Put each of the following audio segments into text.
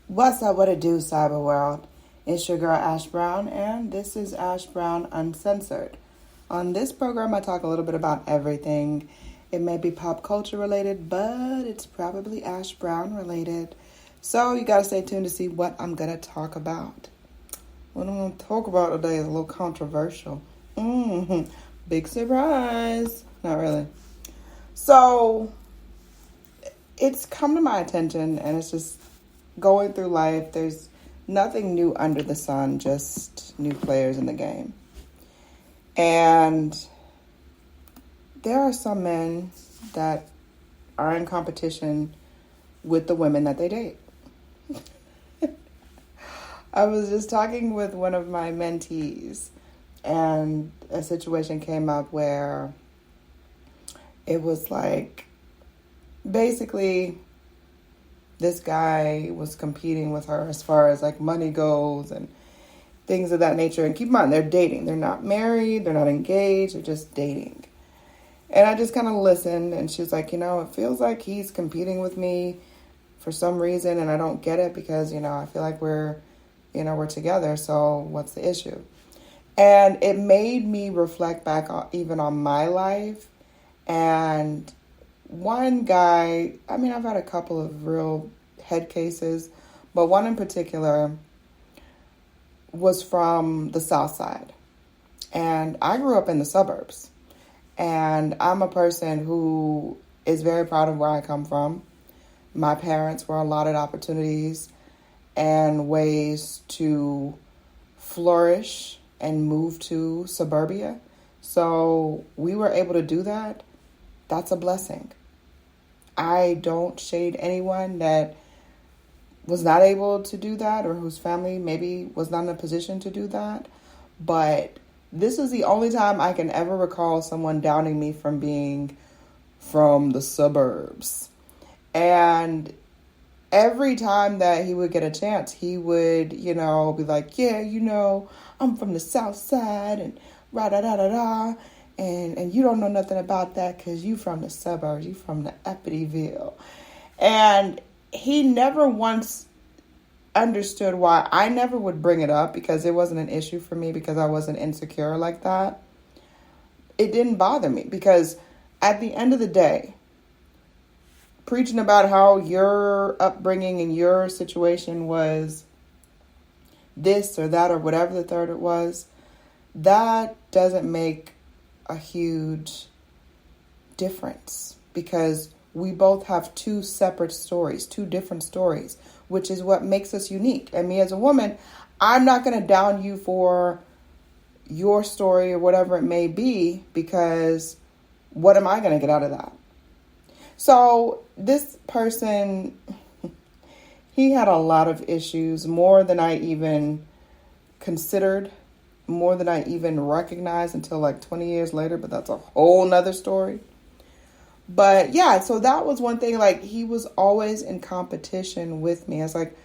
What's up, what it do, cyber world? It's your girl Ash Brown, and this is Ash Brown Uncensored. On this program, I talk a little bit about everything. It may be pop culture related, but it's probably Ash Brown related. So you gotta stay tuned to see what I'm gonna talk about. What I'm gonna talk about today is a little controversial. Big surprise. Not really. So it's come to my attention, and it's just going through life. There's nothing new under the sun, just new players in the game. And there are some men that are in competition with the women that they date. I was just talking with one of my mentees, and a situation came up where it was like, basically, this guy was competing with her as far as like money goes and things of that nature. And keep in mind, they're dating. They're not married. They're not engaged. They're just dating. And I just kind of listened, and she was like, it feels like he's competing with me for some reason, and I don't get it because, I feel like we're together. So what's the issue? And it made me reflect back even on my life. And one guy, I've had a couple of real head cases, but one in particular was from the South Side. And I grew up in the suburbs. And I'm a person who is very proud of where I come from. My parents were allotted opportunities and ways to flourish and move to suburbia. So we were able to do that. That's a blessing. I don't shade anyone that was not able to do that or whose family maybe was not in a position to do that. But this is the only time I can ever recall someone downing me from being from the suburbs. And every time that he would get a chance, he would, be like, yeah, I'm from the South Side and rah-da-da-da-da. And you don't know nothing about that because you from the suburbs, you from the Eppityville. And he never once understood why I never would bring it up, because it wasn't an issue for me because I wasn't insecure like that. It didn't bother me because at the end of the day, preaching about how your upbringing and your situation was this or that or whatever the third it was, that doesn't make a huge difference, because we both have two separate stories, two different stories, which is what makes us unique. And me as a woman, I'm not going to down you for your story or whatever it may be, because what am I going to get out of that? So this person, he had a lot of issues, more than I even considered, more than I even recognized until like 20 years later, but that's a whole nother story. But yeah, so that was one thing. Like, he was always in competition with me. I was like,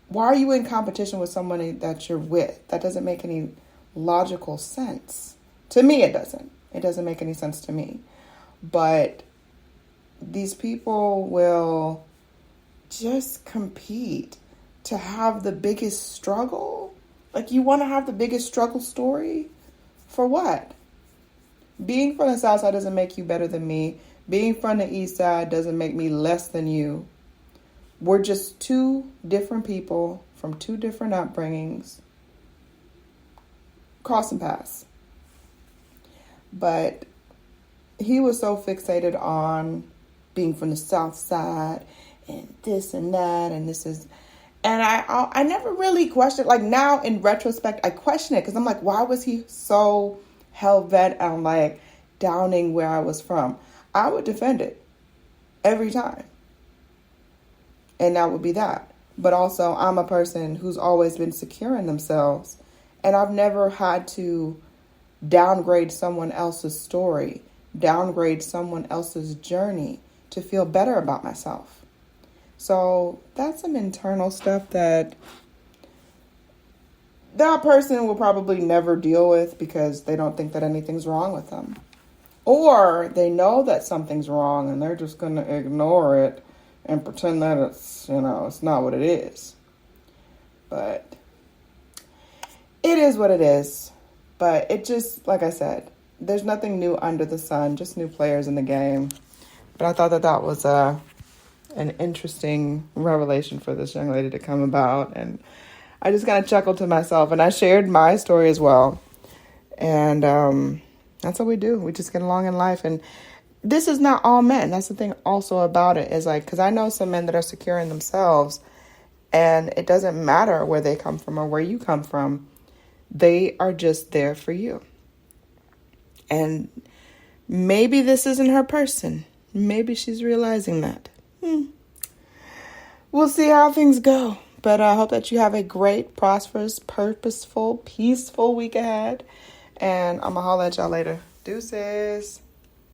why are you in competition with somebody that you're with? That doesn't make any logical sense. To me, it doesn't. It doesn't make any sense to me. But these people will just compete to have the biggest struggle. Like, you want to have the biggest struggle story? For what? Being from the South Side doesn't make you better than me. Being from the East Side doesn't make me less than you. We're just two different people from two different upbringings. Cross and pass. But he was so fixated on being from the South Side and this and that and this is... And I never really questioned. Like, now in retrospect, I question it because I'm like, why was he so hell-bent on like downing where I was from? I would defend it every time. And that would be that. But also, I'm a person who's always been secure in themselves. And I've never had to downgrade someone else's story, downgrade someone else's journey to feel better about myself. So that's some internal stuff that person will probably never deal with because they don't think that anything's wrong with them. Or they know that something's wrong and they're just going to ignore it and pretend that it's, it's not what it is. but it is what it is. But it just, like I said, there's nothing new under the sun, just new players in the game. But I thought that was an interesting revelation for this young lady to come about. And I just kind of chuckled to myself. And I shared my story as well. And that's what we do. We just get along in life. And this is not all men. That's the thing also about it is like, because I know some men that are secure in themselves. And it doesn't matter where they come from or where you come from. They are just there for you. And maybe this isn't her person. Maybe she's realizing that. We'll see how things go. But I hope that you have a great, prosperous, purposeful, peaceful week ahead. And I'm going to holler at y'all later. Deuces.